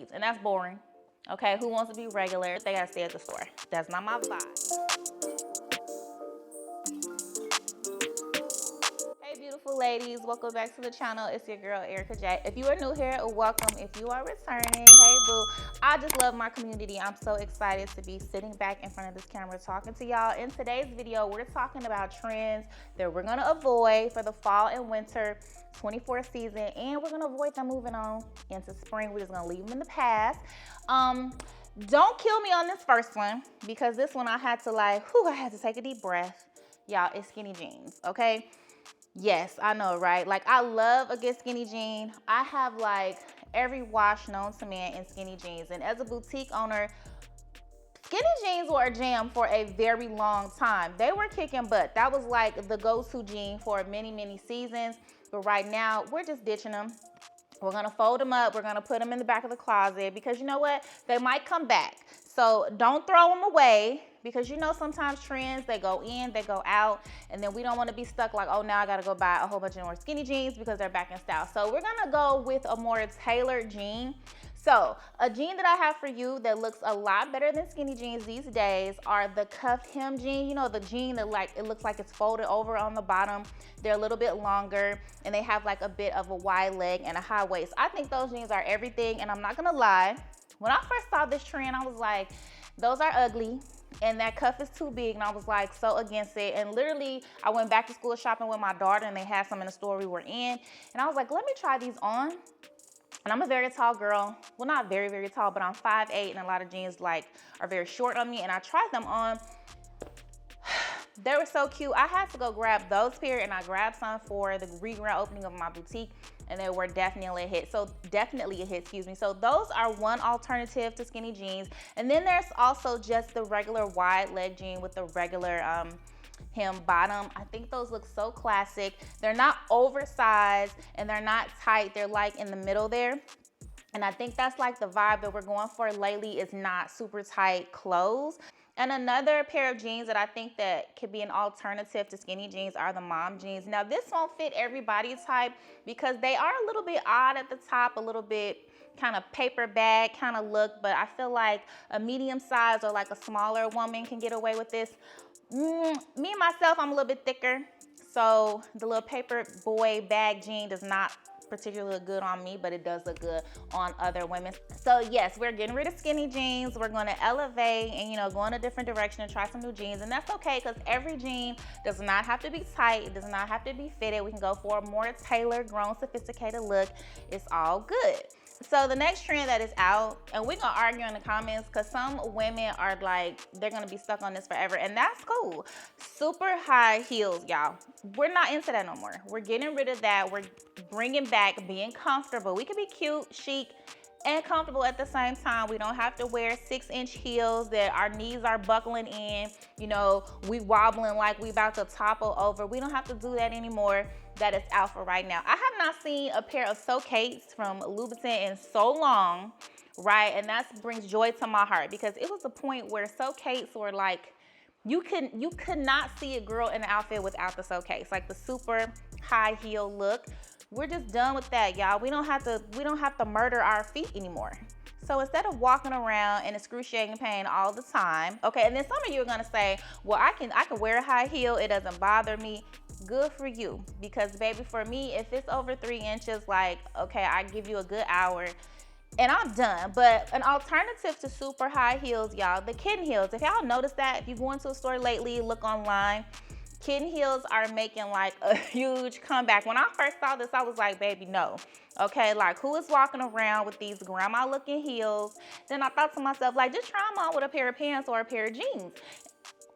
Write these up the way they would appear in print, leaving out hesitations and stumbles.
sleeves, and that's boring. Okay, who wants to be regular? They gotta stay at the store. That's not my vibe. Hey beautiful ladies, welcome back to the channel. It's your girl Erica J. If you are new here, welcome. If you are returning, hey boo. I just love my community. I'm so excited to be sitting back in front of this camera talking to y'all. In today's video, we're talking about trends that we're gonna avoid for the fall and winter 24 season, and we're gonna avoid them moving on into spring. We're just gonna leave them in the past. Don't kill me on this first one, because this one I had to I had to take a deep breath. Y'all, it's skinny jeans, okay? Yes, I know, right? Like, I love a good skinny jean. I have like every wash known to man in skinny jeans. And as a boutique owner, skinny jeans were a jam for a very long time. They were kicking butt. That was like the go-to jean for many, many seasons. But right now, we're just ditching them. We're gonna fold them up. We're gonna put them in the back of the closet, because you know what? They might come back. So don't throw them away, because you know sometimes trends, they go in, they go out, and then we don't want to be stuck like, oh, now I gotta go buy a whole bunch of more skinny jeans because they're back in style. So we're gonna go with a more tailored jean. So a jean that I have for you that looks a lot better than skinny jeans these days are the cuff hem jean. You know, the jean that it looks like it's folded over on the bottom. They're a little bit longer, and they have like a bit of a wide leg and a high waist. I think those jeans are everything, and I'm not gonna lie. When I first saw this trend, I was like, those are ugly, and that cuff is too big, and I was like so against it. And literally, I went back to school shopping with my daughter, and they had some in the store we were in, and I was like, let me try these on. And I'm a very tall girl. Well, not very, very tall, but I'm 5'8", and a lot of jeans are very short on me, and I tried them on. They were so cute. I had to go grab those pair, and I grabbed some for the re-grand opening of my boutique, and they were definitely a hit. So those are one alternative to skinny jeans. And then there's also just the regular wide leg jean with the regular hem bottom. I think those look so classic. They're not oversized and they're not tight. They're like in the middle there. And I think that's like the vibe that we're going for lately, is not super tight clothes. And another pair of jeans that I think that could be an alternative to skinny jeans are the mom jeans. Now this won't fit everybody type, because they are a little bit odd at the top, a little bit kind of paper bag kind of look, but I feel like a medium size or like a smaller woman can get away with this. Me myself, I'm a little bit thicker, so the little paper boy bag jean does not particularly look good on me, but it does look good on other women. So yes, we're getting rid of skinny jeans. We're going to elevate and, you know, go in a different direction and try some new jeans. And that's okay, because every jean does not have to be tight. It does not have to be fitted. We can go for a more tailored, grown, sophisticated look. It's all good. So the next trend that is out, and we're gonna argue in the comments, because some women are like, they're gonna be stuck on this forever, and that's cool. Super high heels, y'all. We're not into that no more. We're getting rid of that. We're bringing back being comfortable. We can be cute, chic, and comfortable at the same time. We don't have to wear 6-inch heels that our knees are buckling in. You know, we wobbling like we about to topple over. We don't have to do that anymore. That is out for right now. I have not seen a pair of Socates from Louboutin in so long, right? And that brings joy to my heart, because it was a point where Socates were like, you could not see a girl in an outfit without the Socates, like the super high heel look. We're just done with that, y'all. We don't have to murder our feet anymore. So instead of walking around in excruciating pain all the time, okay, and then some of you are gonna say, well, I can wear a high heel, it doesn't bother me. Good for you, because baby, for me, if it's over 3 inches, like, okay, I give you a good hour and I'm done. But an alternative to super high heels, y'all, the kitten heels. If y'all notice that, if you go into a store lately, look online, kitten heels are making like a huge comeback. When I first saw this, I was like, baby, no. Okay, like, who is walking around with these grandma looking heels? Then I thought to myself, like, just try them on with a pair of pants or a pair of jeans.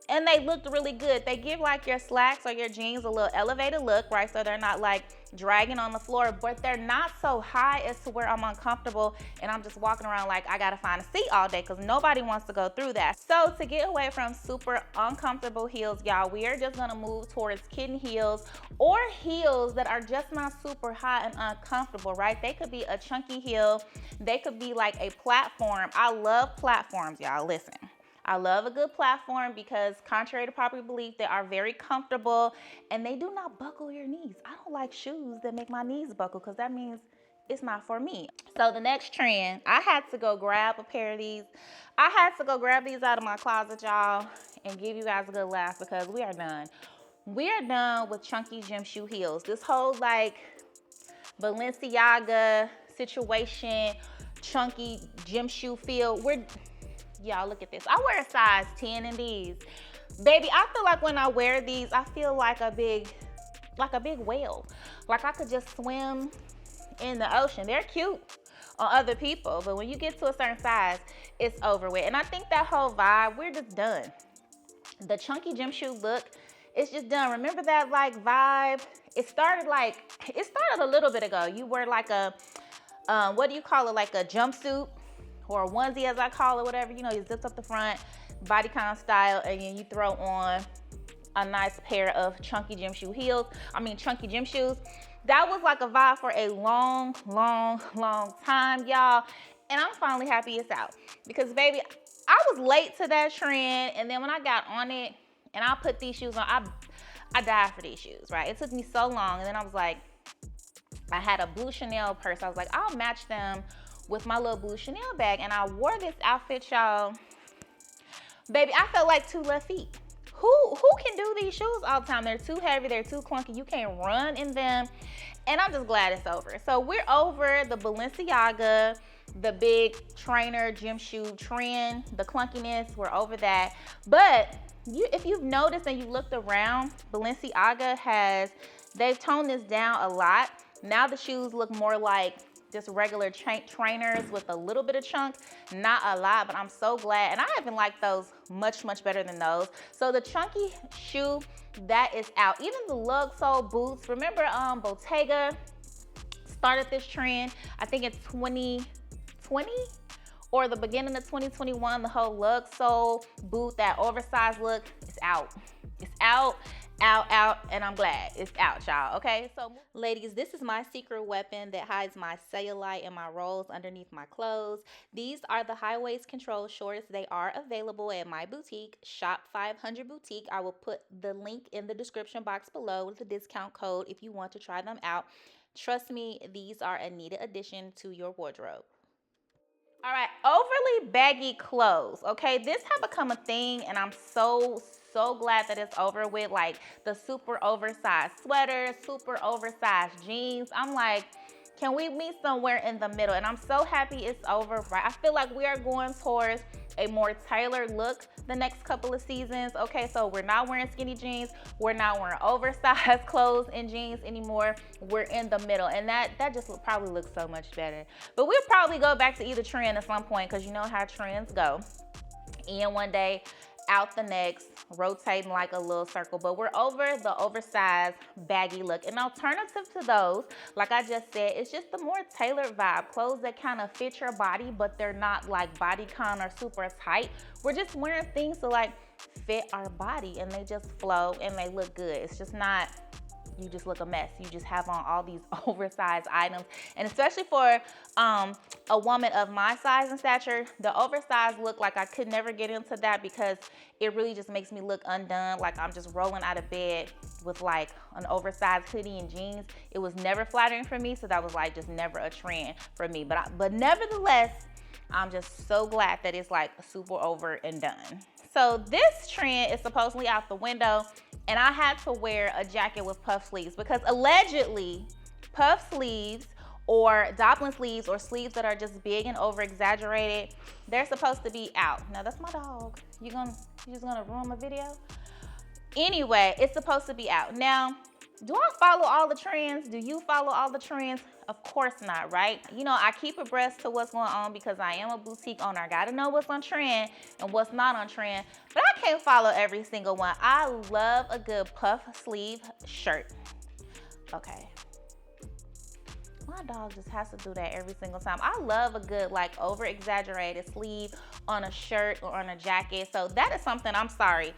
And they looked really good. They give like your slacks or your jeans a little elevated look, right? So they're not like dragging on the floor, but they're not so high as to where I'm uncomfortable and I'm just walking around like I gotta find a seat all day, because nobody wants to go through that. So to get away from super uncomfortable heels, y'all, we are just gonna move towards kitten heels, or heels that are just not super high and uncomfortable, right? They could be a chunky heel. They could be like a platform. I love platforms, y'all. Listen. I love a good platform, because contrary to popular belief, they are very comfortable and they do not buckle your knees. I don't like shoes that make my knees buckle, because that means it's not for me. So the next trend, I had to go grab a pair of these. I had to go grab these out of my closet, y'all, and give you guys a good laugh because we are done. We are done with chunky gym shoe heels. This whole like Balenciaga situation, chunky gym shoe feel. Y'all look at this. I wear a size 10 in these. Baby, I feel like when I wear these, I feel like a big whale. Like I could just swim in the ocean. They're cute on other people, but when you get to a certain size, it's over with. And I think that whole vibe, we're just done. The chunky gym shoe look, it's just done. Remember that like vibe? It started a little bit ago. You wear like a, what do you call it? Like a jumpsuit or a onesie as I call it, whatever. You know, you zip up the front, bodycon style, and then you throw on a nice pair of chunky gym shoes. That was like a vibe for a long time, y'all. And I'm finally happy it's out because baby, I was late to that trend. And then when I got on it and I put these shoes on, I died for these shoes, right? It took me so long. And then I was like, I had a blue Chanel purse. I was like, I'll match them with my little blue Chanel bag. And I wore this outfit, y'all. Baby, I felt like 2 left feet. Who can do these shoes all the time? They're too heavy, they're too clunky, you can't run in them. And I'm just glad it's over. So we're over the Balenciaga, the big trainer gym shoe trend, the clunkiness, we're over that. But if you've noticed and you looked around, Balenciaga they've toned this down a lot. Now the shoes look more like just regular trainers with a little bit of chunk, not a lot, but I'm so glad. And I even like those much better than those. So the chunky shoe, that is out. Even the lug sole boots. Remember Bottega started this trend, I think in 2020 or the beginning of 2021, the whole lug sole boot, that oversized look is out. It's out, and I'm glad it's out, y'all. Okay, so ladies, this is my secret weapon that hides my cellulite and my rolls underneath my clothes. These are the high waist control shorts. They are available at my boutique, Shop 500 Boutique. I will put the link in the description box below with the discount code if you want to try them out. Trust me, these are a needed addition to your wardrobe. All right, overly baggy clothes, okay? This has become a thing, and I'm so glad that it's over with. Like the super oversized sweaters, super oversized jeans. I'm like, can we meet somewhere in the middle? And I'm so happy it's over, right? I feel like we are going towards a more tailored look the next couple of seasons. Okay, so we're not wearing skinny jeans. We're not wearing oversized clothes and jeans anymore. We're in the middle, and that just probably looks so much better. But we'll probably go back to either trend at some point because you know how trends go. In one day, out the next, rotating like a little circle. But we're over the oversized baggy look. An alternative to those, like I just said, it's just the more tailored vibe. Clothes that kind of fit your body, but they're not like bodycon or super tight. We're just wearing things to like fit our body, and they just flow and they look good. It's just not, you just look a mess. You just have on all these oversized items. And especially for a woman of my size and stature, the oversized look, like I could never get into that because it really just makes me look undone. Like I'm just rolling out of bed with like an oversized hoodie and jeans. It was never flattering for me. So that was like just never a trend for me. But nevertheless, I'm just so glad that it's like super over and done. So this trend is supposedly out the window, and I had to wear a jacket with puff sleeves because allegedly puff sleeves or Doppling sleeves or sleeves that are just big and over exaggerated, they're supposed to be out. Now that's my dog. You just gonna ruin my video? Anyway, it's supposed to be out. Now, do I follow all the trends? Do you follow all the trends? Of course not, right? You know, I keep abreast to what's going on because I am a boutique owner. I gotta know what's on trend and what's not on trend, but I can't follow every single one. I love a good puff sleeve shirt. Okay. My dog just has to do that every single time. I love a good like over exaggerated sleeve on a shirt or on a jacket. So that is something, I'm sorry,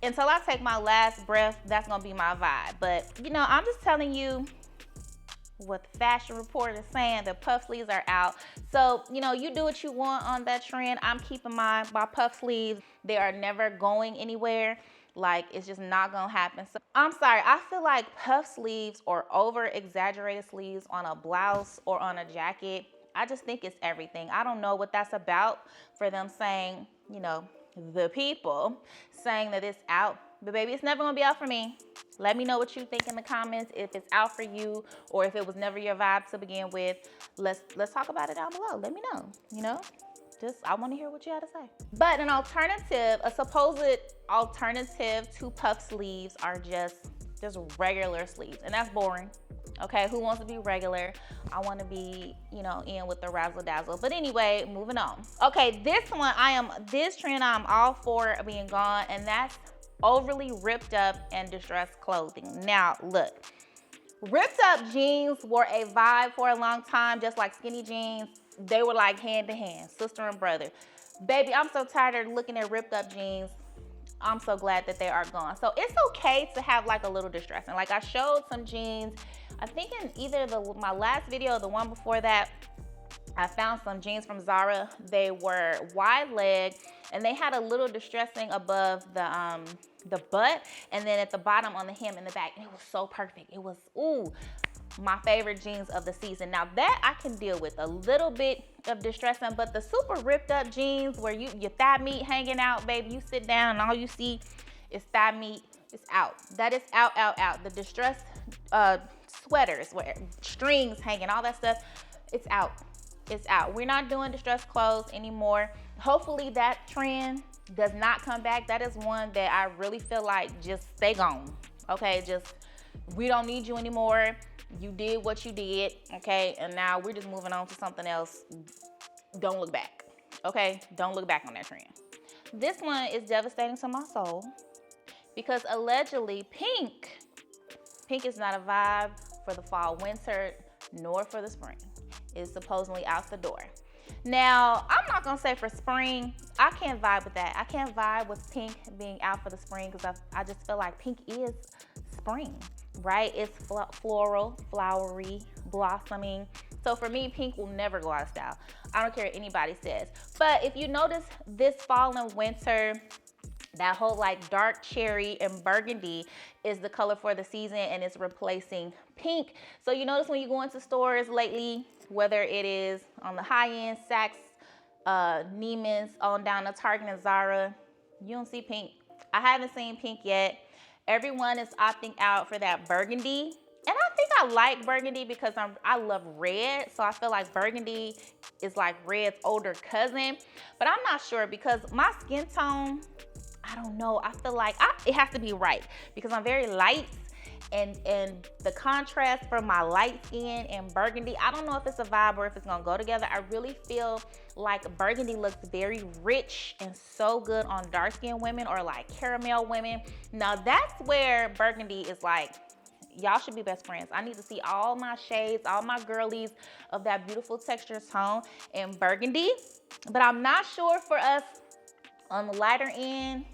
until I take my last breath, that's gonna be my vibe. But you know, I'm just telling you what the fashion report is saying, the puff sleeves are out. So, you know, you do what you want on that trend. I'm keeping my puff sleeves. They are never going anywhere. Like, it's just not gonna happen. So I'm sorry, I feel like puff sleeves or over exaggerated sleeves on a blouse or on a jacket, I just think it's everything. I don't know what that's about for them saying, you know, the people saying that it's out. But baby, it's never gonna be out for me. Let me know what you think in the comments, if it's out for you or if it was never your vibe to begin with. Let's talk about it down below. Let me know, you know? I want to hear what you had to say. But an alternative, a supposed alternative to puff sleeves are just regular sleeves. And that's boring. Okay, who wants to be regular? I want to be, you know, in with the razzle dazzle. But anyway, moving on. Okay, this trend I'm all for being gone, and that's overly ripped up and distressed clothing. Now, look, ripped up jeans were a vibe for a long time, just like skinny jeans. They were like hand to hand, sister and brother. Baby, I'm so tired of looking at ripped up jeans. I'm so glad that they are gone. So it's okay to have like a little distressing. Like I showed some jeans, I think in either my last video or the one before that, I found some jeans from Zara. They were wide leg and they had a little distressing above the butt and then at the bottom on the hem and the back. And it was so perfect. It was, ooh, my favorite jeans of the season. Now that I can deal with a little bit of distressing, but the super ripped up jeans where your thigh meat hanging out, baby, you sit down and all you see is thigh meat, it's out. That is out, out, out. The distressed sweaters where strings hanging, all that stuff, it's out. It's out. We're not doing distressed clothes anymore. Hopefully that trend does not come back. That is one that I really feel like just stay gone. Okay, just we don't need you anymore. You did what you did, okay? And now we're just moving on to something else. Don't look back, okay? Don't look back on that trend. This one is devastating to my soul because allegedly pink is not a vibe for the fall, winter, nor for the spring. It's supposedly out the door. Now, I'm not gonna say for spring, I can't vibe with that. I can't vibe with pink being out for the spring because I just feel like pink is spring, right? It's floral, flowery, blossoming. So for me, pink will never go out of style. I don't care what anybody says. But if you notice this fall and winter, that whole like dark cherry and burgundy is the color for the season and it's replacing pink. So you notice when you go into stores lately, whether it is on the high end, Saks, Neiman's, on down to Target and Zara, you don't see pink. I haven't seen pink yet. Everyone is opting out for that burgundy. And I think I like burgundy because I love red. So I feel like burgundy is like red's older cousin. But I'm not sure because my skin tone, I don't know. I feel like it has to be right because I'm very light. And the contrast from my light skin and burgundy, I don't know if it's a vibe or if it's gonna go together. I really feel like burgundy looks very rich and so good on dark skinned women or like caramel women. Now that's where burgundy is like, y'all should be best friends. I need to see all my shades, all my girlies of that beautiful texture tone in burgundy. But I'm not sure for us on the lighter end.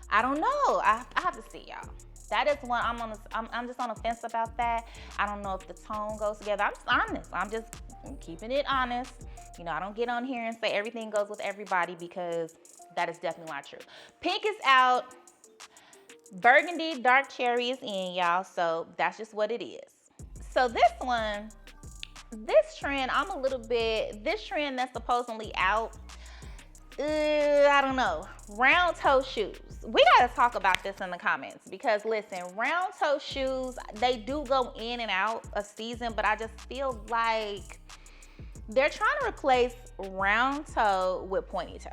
I don't know. I have to see, y'all. That is one I'm just on the fence about that. I don't know if the tone goes together. I'm just honest. I'm just keeping it honest. You know, I don't get on here and say everything goes with everybody because that is definitely not true. Pink is out. Burgundy, dark cherry is in, y'all. So that's just what it is. So this one, this trend, this trend that's supposedly out, I don't know. Round toe shoes. We gotta talk about this in the comments because listen, round toe shoes, they do go in and out of season, but I just feel like they're trying to replace round toe with pointy toe.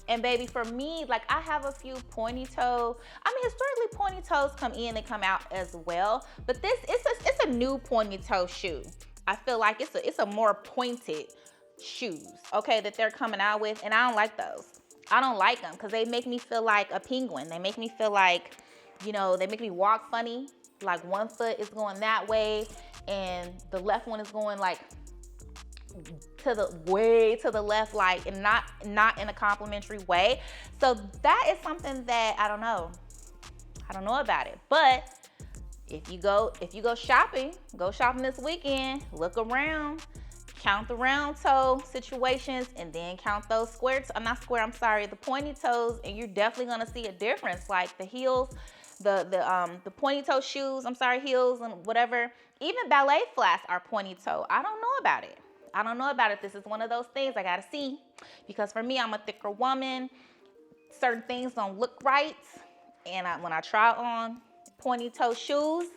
And baby, for me, like I have a few pointy toe. I mean, historically pointy toes come in and come out as well, but it's a new pointy toe shoe. I feel like it's a more pointed shoes, okay, that they're coming out with, and I don't like those. I don't like them because they make me feel like a penguin. They make me feel like, you know, they make me walk funny. Like one foot is going that way and the left one is going like way to the left, like, and not in a complimentary way. So that is something that I don't know about it. But if you go shopping this weekend, look around. count the round toe situations and then count those squares. I'm not square, I'm sorry, the pointy toes, and you're definitely gonna see a difference. Like the heels, the pointy toe shoes, I'm sorry, heels and whatever. Even ballet flats are pointy toe. I don't know about it. I don't know about it. This is one of those things I gotta see, because for me, I'm a thicker woman. Certain things don't look right, and when I try on pointy toe shoes,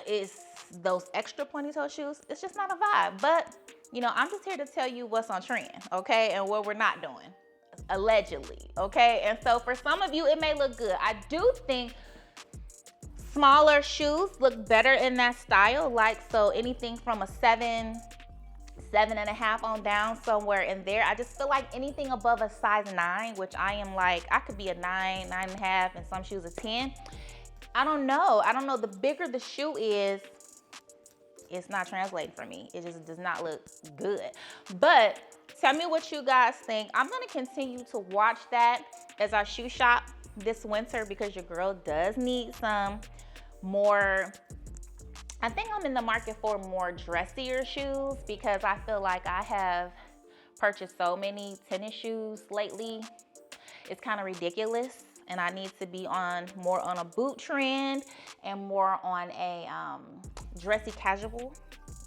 it's those extra pointy toe shoes, it's just not a vibe. But you know, I'm just here to tell you what's on trend, okay, and what we're not doing, allegedly, okay. And so for some of you, it may look good. I do think smaller shoes look better in that style, like, so anything from a 7.5 on down, somewhere in there. I just feel like anything above a size 9, which I am, like, I could be a 9, 9.5, and some shoes a 10. I don't know. The bigger the shoe is, it's not translating for me. It just does not look good. But tell me what you guys think. I'm gonna continue to watch that as I shoe shop this winter, because your girl does need some more. I think I'm in the market for more dressier shoes, because I feel like I have purchased so many tennis shoes lately. It's kind of ridiculous, and I need to be more on a boot trend and more on a dressy casual,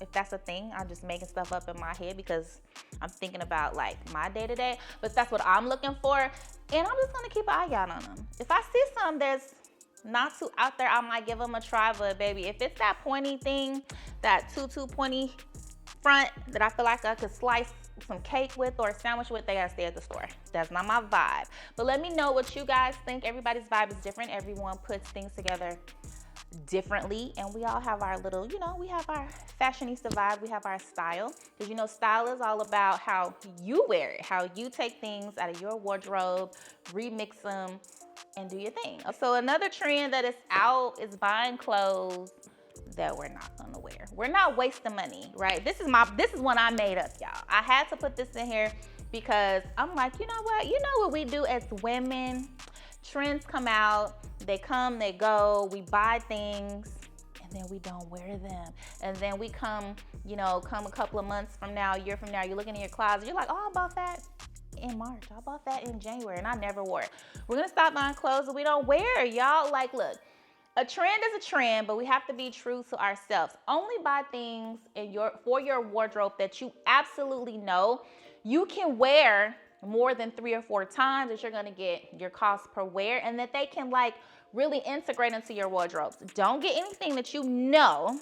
if that's a thing. I'm just making stuff up in my head because I'm thinking about like my day-to-day, but that's what I'm looking for, and I'm just gonna keep an eye out on them. If I see some that's not too out there, I might give them a try. But baby, if it's that pointy thing, that tutu pointy front that I feel like I could slice some cake with or a sandwich with, they gotta stay at the store. That's not my vibe. But let me know what you guys think. Everybody's vibe is different. Everyone puts things together differently, and we all have our little, you know, we have our fashionista vibe, we have our style, because you know, style is all about how you wear it, how you take things out of your wardrobe, remix them, and do your thing. So another trend that is out is buying clothes that we're not gonna wear. We're not wasting money, right? This is one I made up, y'all. I had to put this in here because I'm like, you know what we do as women? Trends come out, they come, they go, we buy things, and then we don't wear them. And then we come a couple of months from now, a year from now, you're looking in your closet, you're like, oh, I bought that in March, I bought that in January, and I never wore it. We're gonna stop buying clothes that we don't wear, y'all. Like, look, a trend is a trend, but we have to be true to ourselves. Only buy things for your wardrobe that you absolutely know you can wear more than 3 or 4 times, that you're gonna get your cost per wear, and that they can like really integrate into your wardrobes. Don't get anything that you know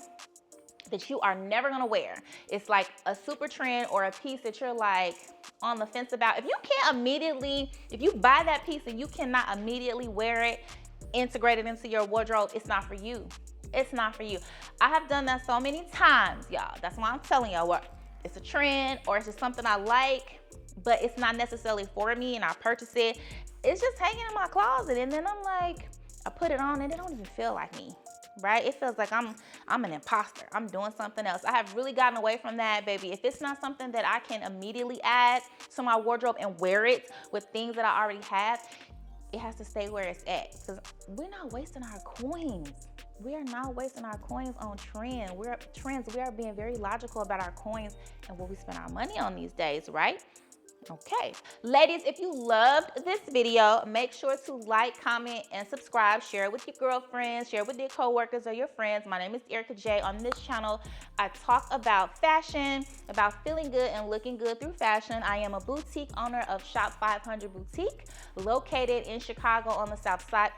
that you are never gonna wear. It's like a super trend or a piece that you're like on the fence about. If you buy that piece and you cannot immediately wear it, integrate it into your wardrobe, it's not for you. It's not for you. I have done that so many times, y'all. That's why I'm telling y'all, what, it's a trend or it's just something I like, but it's not necessarily for me, and I purchase it. It's just hanging in my closet, and then I'm like, I put it on and it don't even feel like me, right? It feels like I'm an imposter. I'm doing something else. I have really gotten away from that, baby. If it's not something that I can immediately add to my wardrobe and wear it with things that I already have, it has to stay where it's at, because we're not wasting our coins. We are not wasting our coins on trends. We are being very logical about our coins and what we spend our money on these days, right? Okay, ladies, if you loved this video, make sure to like, comment, and subscribe. Share it with your girlfriends, share it with your coworkers or your friends. My name is Erica J. On this channel, I talk about fashion, about feeling good and looking good through fashion. I am a boutique owner of Shop 500 Boutique, located in Chicago on the South Side.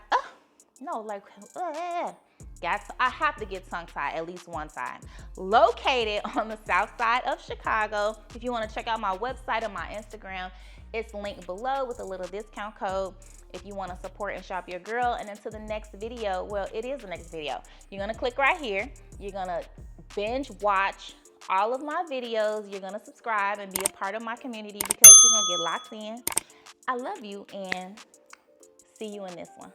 I have to get tongue-tied at least one time. Located on the south side of Chicago. If you want to check out my website and my Instagram, it's linked below with a little discount code if you want to support and shop your girl. And until the next video, well, it is the next video. You're going to click right here. You're going to binge watch all of my videos. You're going to subscribe and be a part of my community, because we're going to get locked in. I love you, and see you in this one.